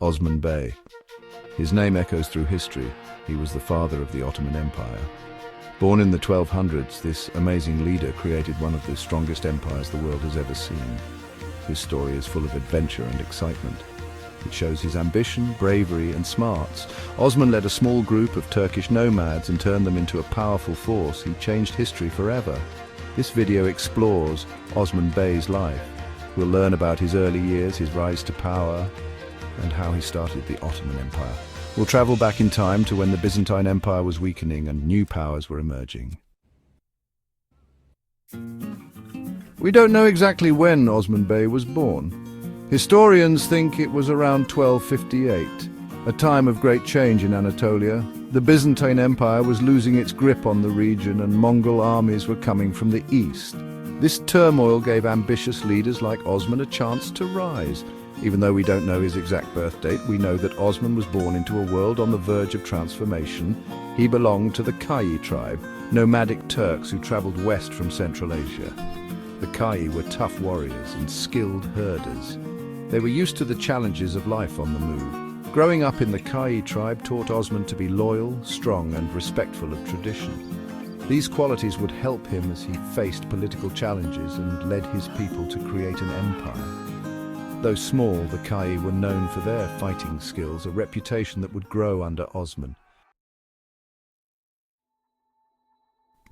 Osman Bey. His name echoes through history. He was the father of the Ottoman Empire. Born in the 1200s, this amazing leader created one of the strongest empires the world has ever seen. His story is full of adventure and excitement. It shows his ambition, bravery, and smarts. Osman led a small group of Turkish nomads and turned them into a powerful force. He changed history forever. This video explores Osman Bey's life. We'll learn about his early years, his rise to power, and how he started the Ottoman Empire. We'll travel back in time to when the Byzantine Empire was weakening and new powers were emerging. We don't know exactly when Osman Bey was born. Historians think it was around 1258, a time of great change in Anatolia. The Byzantine Empire was losing its grip on the region and Mongol armies were coming from the east. This turmoil gave ambitious leaders like Osman a chance to rise. Even though we don't know his exact birth date, we know that Osman was born into a world on the verge of transformation. He belonged to the Kayi tribe, nomadic Turks who traveled west from Central Asia. The Kayi were tough warriors and skilled herders. They were used to the challenges of life on the move. Growing up in the Kayi tribe taught Osman to be loyal, strong, and respectful of tradition. These qualities would help him as he faced political challenges and led his people to create an empire. Though small, the Kayi were known for their fighting skills, a reputation that would grow under Osman.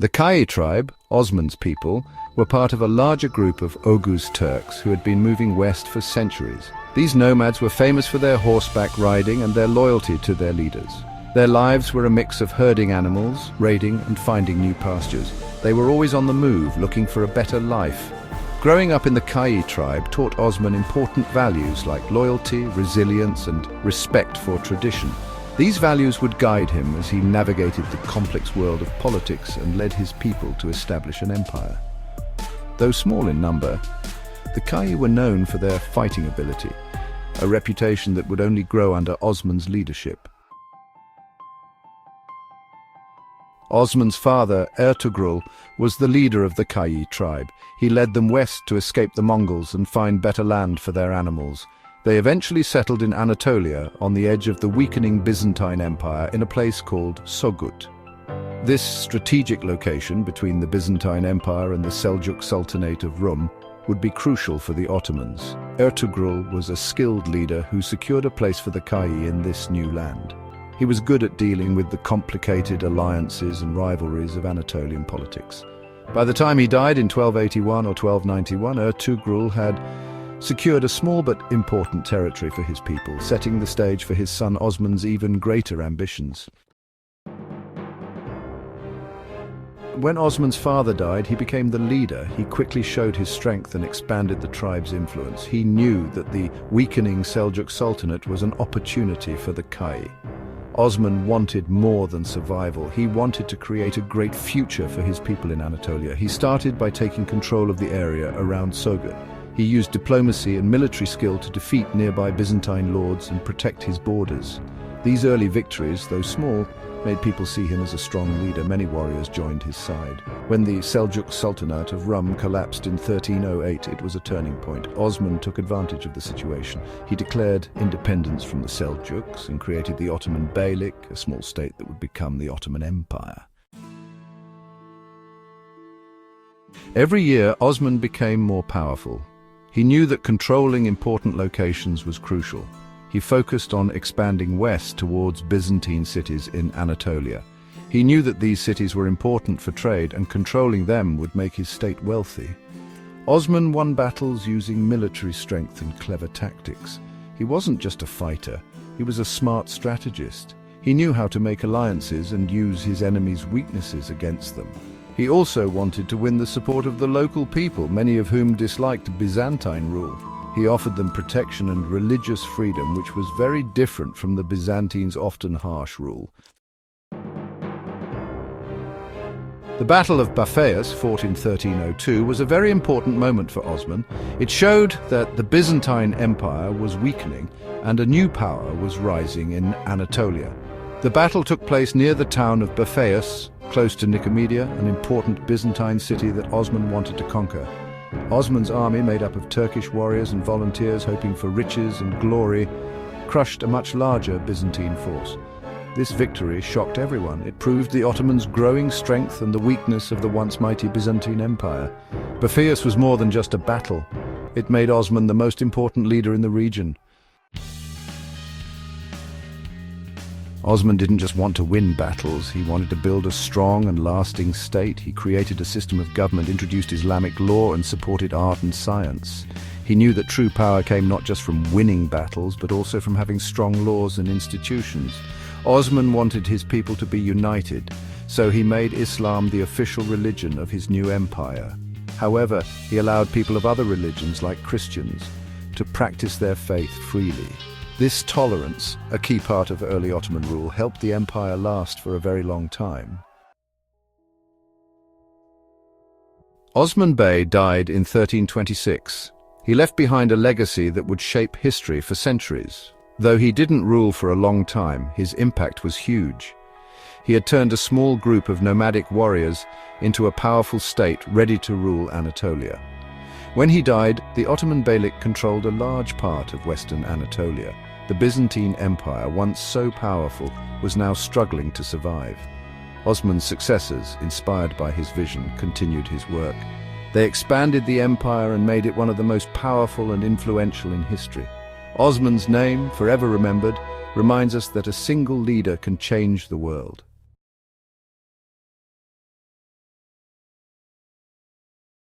The Kayi tribe, Osman's people, were part of a larger group of Oghuz Turks who had been moving west for centuries. These nomads were famous for their horseback riding and their loyalty to their leaders. Their lives were a mix of herding animals, raiding, and finding new pastures. They were always on the move, looking for a better life. Growing up in the Kayi tribe taught Osman important values like loyalty, resilience, and respect for tradition. These values would guide him as he navigated the complex world of politics and led his people to establish an empire. Though small in number, the Kayi were known for their fighting ability, a reputation that would only grow under Osman's leadership. Osman's father, Ertugrul, was the leader of the Kayi tribe. He led them west to escape the Mongols and find better land for their animals. They eventually settled in Anatolia, on the edge of the weakening Byzantine Empire, in a place called Sogut. This strategic location between the Byzantine Empire and the Seljuk Sultanate of Rum would be crucial for the Ottomans. Ertugrul was a skilled leader who secured a place for the Kayi in this new land. He was good at dealing with the complicated alliances and rivalries of Anatolian politics. By the time he died in 1281 or 1291, Ertugrul had secured a small but important territory for his people, setting the stage for his son Osman's even greater ambitions. When Osman's father died, he became the leader. He quickly showed his strength and expanded the tribe's influence. He knew that the weakening Seljuk Sultanate was an opportunity for the Kayi. Osman wanted more than survival. He wanted to create a great future for his people in Anatolia. He started by taking control of the area around Sogut. He used diplomacy and military skill to defeat nearby Byzantine lords and protect his borders. These early victories, though small, made people see him as a strong leader. Many warriors joined his side. When the Seljuk Sultanate of Rum collapsed in 1308, it was a turning point. Osman took advantage of the situation. He declared independence from the Seljuks and created the Ottoman Beylik, a small state that would become the Ottoman Empire. Every year, Osman became more powerful. He knew that controlling important locations was crucial. He focused on expanding west towards Byzantine cities in Anatolia. He knew that these cities were important for trade, and controlling them would make his state wealthy. Osman won battles using military strength and clever tactics. He wasn't just a fighter, he was a smart strategist. He knew how to make alliances and use his enemies' weaknesses against them. He also wanted to win the support of the local people, many of whom disliked Byzantine rule. He offered them protection and religious freedom, which was very different from the Byzantines' often harsh rule. The Battle of Baphaeus, fought in 1302, was a very important moment for Osman. It showed that the Byzantine Empire was weakening and a new power was rising in Anatolia. The battle took place near the town of Baphaeus, close to Nicomedia, an important Byzantine city that Osman wanted to conquer. Osman's army, made up of Turkish warriors and volunteers hoping for riches and glory, crushed a much larger Byzantine force. This victory shocked everyone. It proved the Ottomans' growing strength and the weakness of the once mighty Byzantine Empire. Bosphorus was more than just a battle. It made Osman the most important leader in the region. Osman didn't just want to win battles, he wanted to build a strong and lasting state. He created a system of government, introduced Islamic law, and supported art and science. He knew that true power came not just from winning battles, but also from having strong laws and institutions. Osman wanted his people to be united, so he made Islam the official religion of his new empire. However, he allowed people of other religions, like Christians, to practice their faith freely. This tolerance, a key part of early Ottoman rule, helped the empire last for a very long time. Osman Bey died in 1326. He left behind a legacy that would shape history for centuries. Though he didn't rule for a long time, his impact was huge. He had turned a small group of nomadic warriors into a powerful state ready to rule Anatolia. When he died, the Ottoman Beylik controlled a large part of western Anatolia. The Byzantine Empire, once so powerful, was now struggling to survive. Osman's successors, inspired by his vision, continued his work. They expanded the empire and made it one of the most powerful and influential in history. Osman's name, forever remembered, reminds us that a single leader can change the world.